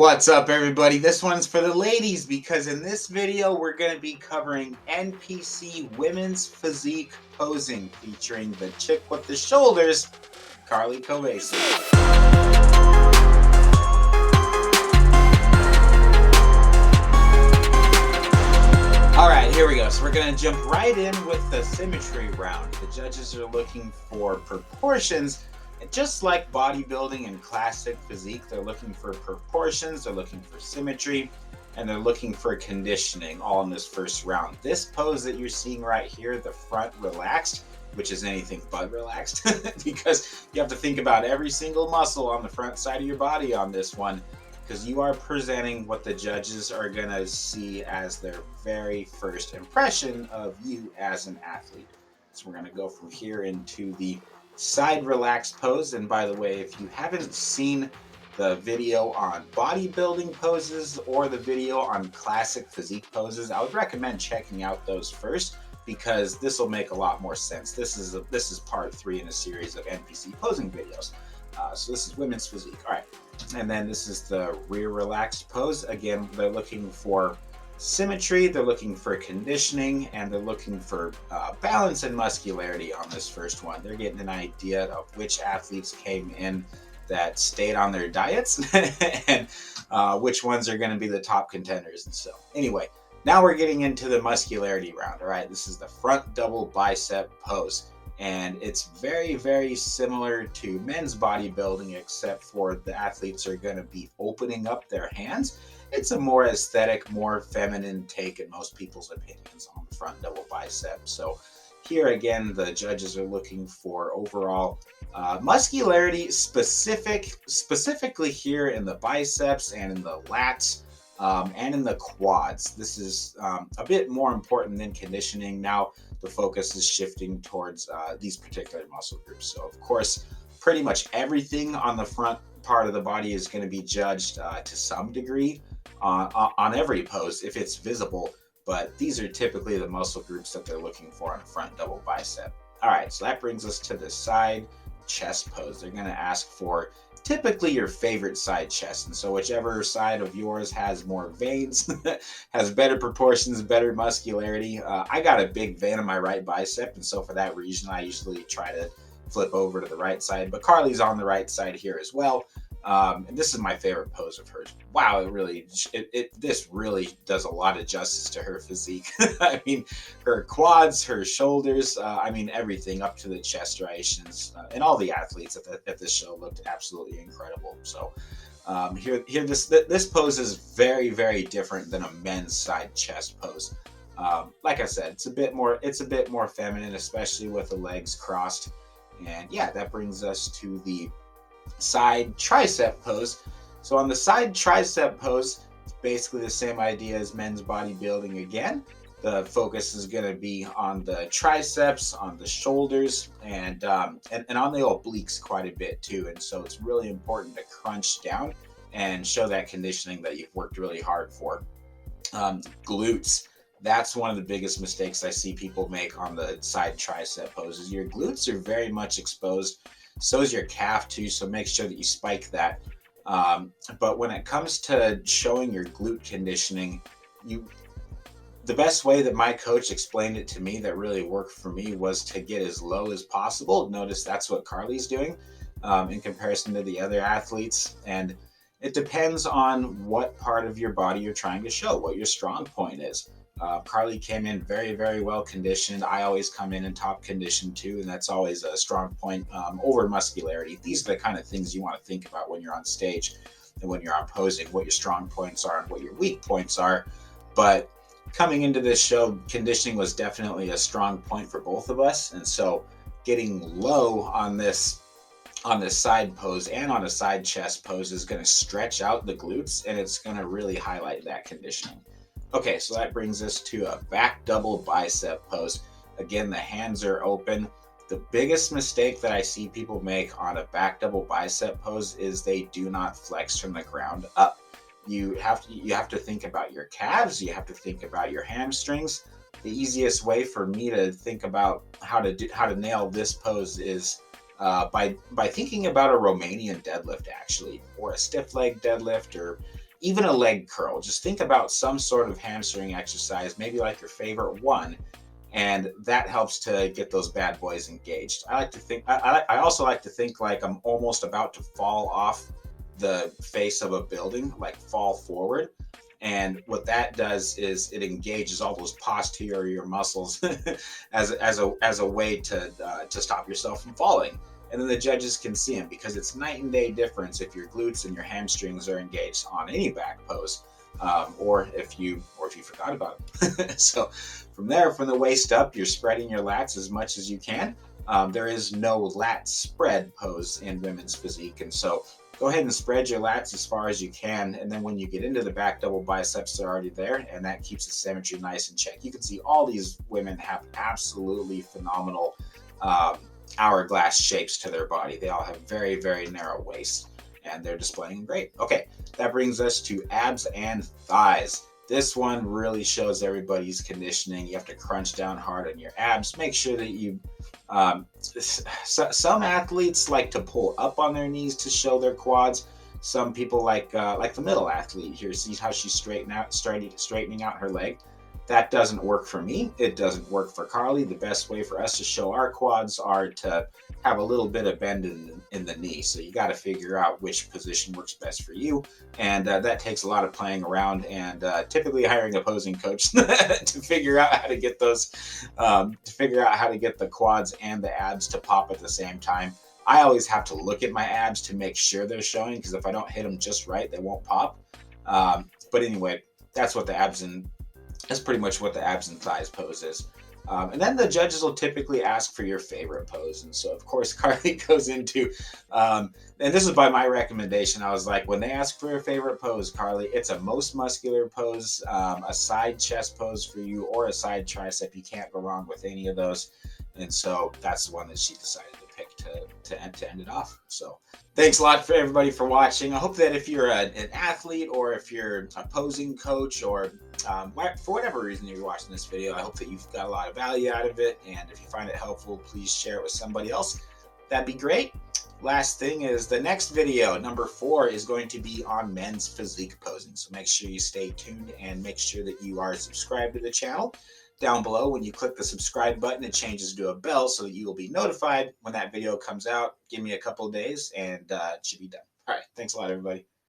What's up, everybody? This one's for the ladies because in this video we're going to be covering NPC women's physique posing featuring the chick with the shoulders, Carly Kovacik. Alright, here we go. So we're going to jump right in with the symmetry round. The judges are looking for proportions. And just like bodybuilding and classic physique, they're looking for proportions, they're looking for symmetry, and they're looking for conditioning all in this first round. This pose that you're seeing right here, the front relaxed, which is anything but relaxed, because you have to think about every single muscle on the front side of your body on this one, because you are presenting what the judges are going to see as their very first impression of you as an athlete. So we're going to go from here into the side relaxed pose. And by the way, if you haven't seen the video on bodybuilding poses or the video on classic physique poses, I would recommend checking out those first, because this will make a lot more sense. This is part 3 in a series of NPC posing videos. So this is women's physique. All right, and then this is the rear relaxed pose. Again, they're looking for symmetry, they're looking for conditioning, and they're looking for balance and muscularity on this first one. They're getting an idea of which athletes came in that stayed on their diets and which ones are going to be the top contenders. And so anyway, now we're getting into the muscularity round. All right, this is the front double bicep pose, and it's very, very similar to men's bodybuilding, except for the athletes are going to be opening up their hands. It's a more aesthetic, more feminine take in most people's opinions on the front double bicep. So here again, the judges are looking for overall muscularity, specifically here in the biceps and in the lats and in the quads. This is a bit more important than conditioning. Now the focus is shifting towards these particular muscle groups. So of course, pretty much everything on the front part of the body is going to be judged to some degree on every pose if it's visible, but these are typically the muscle groups that they're looking for on a front double bicep. All right, so that brings us to the side chest pose. They're going to ask for typically your favorite side chest, and so whichever side of yours has more veins, has better proportions, better muscularity. I got a big vein on my right bicep, and so for that reason I usually try to flip over to the right side, but Carly's on the right side here as well. And this is my favorite pose of hers. Wow, this really does a lot of justice to her physique. I mean, her quads, her shoulders, I mean, everything up to the chest striations, and all the athletes at this show looked absolutely incredible. So here, this pose is very, very different than a men's side chest pose. Like I said, it's a bit more feminine, especially with the legs crossed. And yeah, that brings us to the side tricep pose. So on the side tricep pose, it's basically the same idea as men's bodybuilding again. The focus is going to be on the triceps, on the shoulders, and on the obliques quite a bit too. And so it's really important to crunch down and show that conditioning that you've worked really hard for. Glutes. That's one of the biggest mistakes I see people make on the side tricep poses. Your glutes are very much exposed. So is your calf too, so make sure that you spike that. But when it comes to showing your glute conditioning, the best way that my coach explained it to me that really worked for me was to get as low as possible. Notice that's what Carly's doing in comparison to the other athletes. And it depends on what part of your body you're trying to show, what your strong point is. Carly came in very, very well conditioned. I always come in top condition too, and that's always a strong point over muscularity. These are the kind of things you want to think about when you're on stage and when you're on posing, what your strong points are and what your weak points are. But coming into this show, conditioning was definitely a strong point for both of us, and so getting low on this side pose and on a side chest pose is going to stretch out the glutes, and it's going to really highlight that conditioning. Okay, so that brings us to a back double bicep pose. Again, the hands are open. The biggest mistake that I see people make on a back double bicep pose is they do not flex from the ground up. You have to think about your calves. You have to think about your hamstrings. The easiest way for me to think about how to nail this pose is by thinking about a Romanian deadlift, actually, or a stiff leg deadlift, or even a leg curl. Just think about some sort of hamstring exercise, maybe like your favorite one, and that helps to get those bad boys engaged. I like to think. I also like to think like I'm almost about to fall off the face of a building, like fall forward. And what that does is it engages all those posterior muscles as a way to stop yourself from falling. And then the judges can see them, because it's night and day difference if your glutes and your hamstrings are engaged on any back pose, or if you forgot about it. So from there, from the waist up, you're spreading your lats as much as you can. There is no lat spread pose in women's physique, and so go ahead and spread your lats as far as you can. And then when you get into the back double biceps, they're already there, and that keeps the symmetry nice in check. You can see all these women have absolutely phenomenal hourglass shapes to their body. They all have very, very narrow waists, and they're displaying great. Okay, that brings us to abs and thighs. This one really shows everybody's conditioning. You have to crunch down hard on your abs. Make sure that you, some athletes like to pull up on their knees to show their quads. Some people like the middle athlete here. See how she's straightening out her leg? That doesn't work for me. It doesn't work for Carly. The best way for us to show our quads are to have a little bit of bend in the knee. So you got to figure out which position works best for you. And that takes a lot of playing around and typically hiring a posing coach to figure out how to get those, to figure out how to get the quads and the abs to pop at the same time. I always have to look at my abs to make sure they're showing, because if I don't hit them just right, they won't pop. But anyway, that's pretty much what the abs and thighs pose is. And then the judges will typically ask for your favorite pose. And so, of course, Carly goes into, and this is by my recommendation. I was like, when they ask for your favorite pose, Carly, it's a most muscular pose, a side chest pose for you, or a side tricep. You can't go wrong with any of those. And so that's the one that she decided to pick to end it off. So thanks a lot for everybody for watching. I hope that if you're an athlete, or if you're a posing coach, or for whatever reason you're watching this video, I hope that you've got a lot of value out of it. And if you find it helpful, please share it with somebody else. That'd be great. Last thing is, the next video, number 4, is going to be on men's physique posing. So make sure you stay tuned, and make sure that you are subscribed to the channel. Down below, when you click the subscribe button, it changes to a bell so that you will be notified when that video comes out. Give me a couple of days and it should be done. All right. Thanks a lot, everybody.